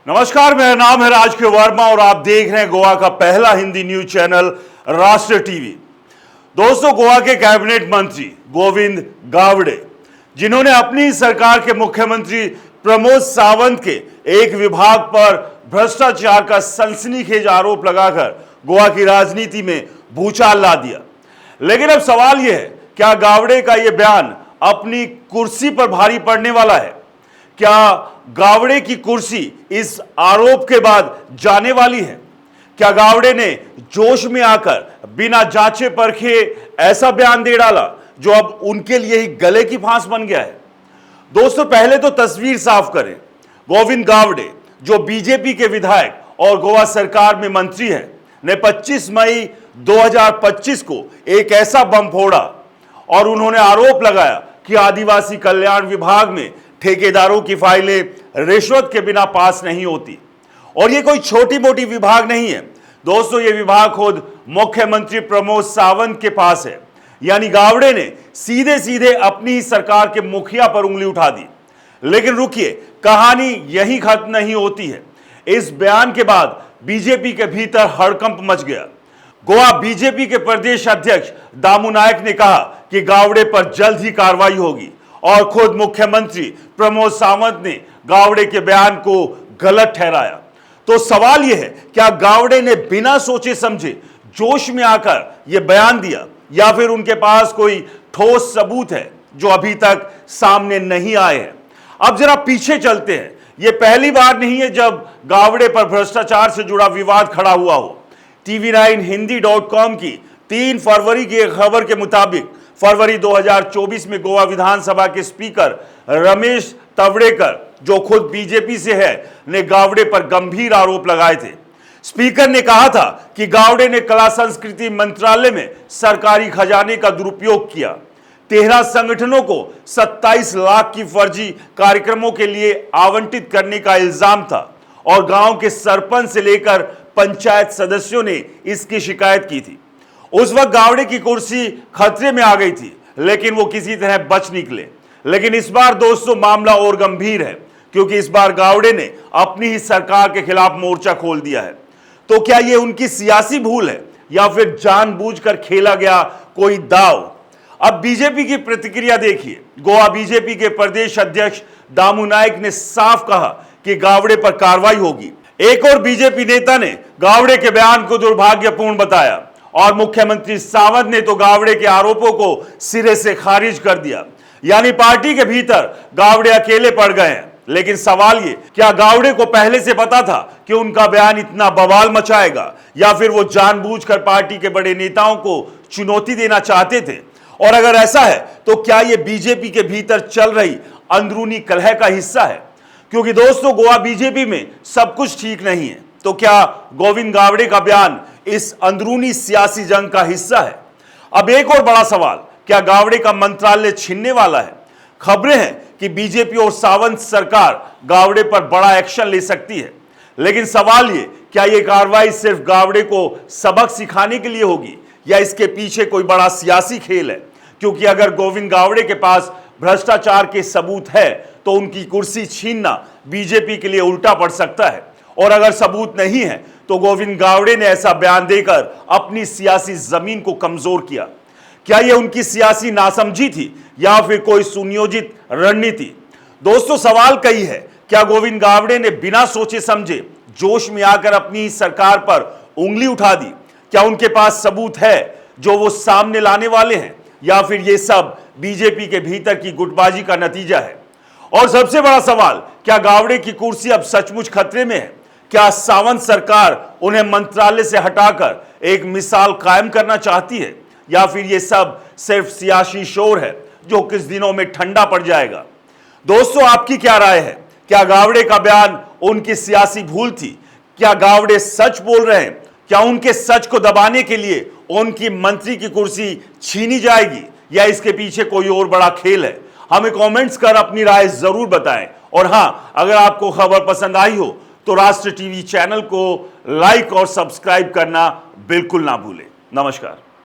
नमस्कार, मेरा नाम है राज के वर्मा और आप देख रहे हैं गोवा का पहला हिंदी न्यूज चैनल राष्ट्र टीवी। दोस्तों, गोवा के कैबिनेट मंत्री गोविंद गावड़े, जिन्होंने अपनी सरकार के मुख्यमंत्री प्रमोद सावंत के एक विभाग पर भ्रष्टाचार का सनसनीखेज आरोप लगाकर गोवा की राजनीति में भूचाल ला दिया। लेकिन अब सवाल यह है, क्या गावड़े का यह बयान अपनी कुर्सी पर भारी पड़ने वाला है? क्या गावड़े की कुर्सी इस आरोप के बाद जाने वाली है? क्या गावड़े ने जोश में आकर बिना जांचे परखे ऐसा बयान दे डाला जो अब उनके लिए ही गले की फांस बन गया है? दोस्तों, पहले तो तस्वीर साफ करें। गोविंद गावड़े, जो बीजेपी के विधायक और गोवा सरकार में मंत्री हैं, ने 25 मई 2025 को एक ऐसा बम फोड़ा और उन्होंने आरोप लगाया कि आदिवासी कल्याण विभाग में ठेकेदारों की फाइलें रिश्वत के बिना पास नहीं होती। और ये कोई छोटी मोटी विभाग नहीं है दोस्तों, ये विभाग खुद मुख्यमंत्री प्रमोद सावंत के पास है। यानी गावड़े ने सीधे सीधे अपनी ही सरकार के मुखिया पर उंगली उठा दी। लेकिन रुकिए, कहानी यही खत्म नहीं होती है। इस बयान के बाद बीजेपी के भीतर हड़कंप मच गया। गोवा बीजेपी के प्रदेश अध्यक्ष दामू नायक ने कहा कि गावड़े पर जल्द ही कार्रवाई होगी और खुद मुख्यमंत्री प्रमोद सावंत ने गावड़े के बयान को गलत ठहराया। तो सवाल यह है, क्या गावड़े ने बिना सोचे समझे जोश में आकर यह बयान दिया या फिर उनके पास कोई ठोस सबूत है जो अभी तक सामने नहीं आए हैं? अब जरा पीछे चलते हैं। यह पहली बार नहीं है जब गावड़े पर भ्रष्टाचार से जुड़ा विवाद खड़ा हुआ हो। TV9 हिंदी.com की 3 फरवरी की एक खबर के मुताबिक फरवरी 2024 में गोवा विधानसभा के स्पीकर रमेश तवड़ेकर, जो खुद बीजेपी से है, ने गावड़े पर गंभीर आरोप लगाए थे। स्पीकर ने कहा था कि गावड़े ने कला संस्कृति मंत्रालय में सरकारी खजाने का दुरुपयोग किया। 13 संगठनों को 27 लाख की फर्जी कार्यक्रमों के लिए आवंटित करने का इल्जाम था और गांव के सरपंच से लेकर पंचायत सदस्यों ने इसकी शिकायत की थी। उस वक्त गावड़े की कुर्सी खतरे में आ गई थी, लेकिन वो किसी तरह बच निकले। लेकिन इस बार दोस्तों मामला और गंभीर है, क्योंकि इस बार गावड़े ने अपनी ही सरकार के खिलाफ मोर्चा खोल दिया है। तो क्या ये उनकी सियासी भूल है या फिर जानबूझकर खेला गया कोई दाव? अब बीजेपी की प्रतिक्रिया देखिए। गोवा बीजेपी के प्रदेश अध्यक्ष दामू नायक ने साफ कहा कि गावड़े पर कार्रवाई होगी। एक और बीजेपी नेता ने गावड़े के बयान को दुर्भाग्यपूर्ण बताया और मुख्यमंत्री सावंत ने तो गावड़े के आरोपों को सिरे से खारिज कर दिया। यानी पार्टी के भीतर गावड़े अकेले पड़ गए हैं। लेकिन सवाल ये, क्या गावड़े को पहले से पता था कि उनका बयान इतना बवाल मचाएगा या फिर वो जानबूझकर पार्टी के बड़े नेताओं को चुनौती देना चाहते थे? और अगर ऐसा है तो क्या ये बीजेपी के भीतर चल रही अंदरूनी कलह का हिस्सा है? क्योंकि दोस्तों, गोवा बीजेपी में सब कुछ ठीक नहीं है। तो क्या गोविंद गावड़े का बयान इस अंदरूनी सियासी जंग का हिस्सा है? अब एक और बड़ा सवाल, क्या गावड़े का मंत्रालय छिनने वाला है? खबरें हैं कि बीजेपी और सावंत सरकार गावड़े पर बड़ा एक्शन ले सकती है। लेकिन सवाल ये, क्या यह कार्रवाई सिर्फ गावड़े को सबक सिखाने के लिए होगी या इसके पीछे कोई बड़ा सियासी खेल है? क्योंकि अगर गोविंद गावड़े के पास भ्रष्टाचार के सबूत है तो उनकी कुर्सी छीनना बीजेपी के लिए उल्टा पड़ सकता है। और अगर सबूत नहीं है तो गोविंद गावड़े ने ऐसा बयान देकर अपनी सियासी जमीन को कमजोर किया। क्या यह उनकी सियासी नासमझी थी या फिर कोई सुनियोजित रणनीति? दोस्तों, सवाल कई है। क्या गोविंद गावड़े ने बिना सोचे समझे जोश में आकर अपनी सरकार पर उंगली उठा दी? क्या उनके पास सबूत है जो वो सामने लाने वाले हैं या फिर ये सब बीजेपी के भीतर की गुटबाजी का नतीजा है? और सबसे बड़ा सवाल, क्या गावड़े की कुर्सी अब सचमुच खतरे में है? क्या सावंत सरकार उन्हें मंत्रालय से हटाकर एक मिसाल कायम करना चाहती है या फिर यह सब सिर्फ सियासी शोर है जो कुछ दिनों में ठंडा पड़ जाएगा? दोस्तों, आपकी क्या राय है? क्या गावड़े का बयान उनकी सियासी भूल थी? क्या गावड़े सच बोल रहे हैं? क्या उनके सच को दबाने के लिए उनकी मंत्री की कुर्सी छीनी जाएगी या इसके पीछे कोई और बड़ा खेल है? हमें कमेंट्स कर अपनी राय जरूर बताएं। और हां, अगर आपको खबर पसंद आई हो तो राष्ट्र टीवी चैनल को लाइक और सब्सक्राइब करना बिल्कुल ना भूलें। नमस्कार।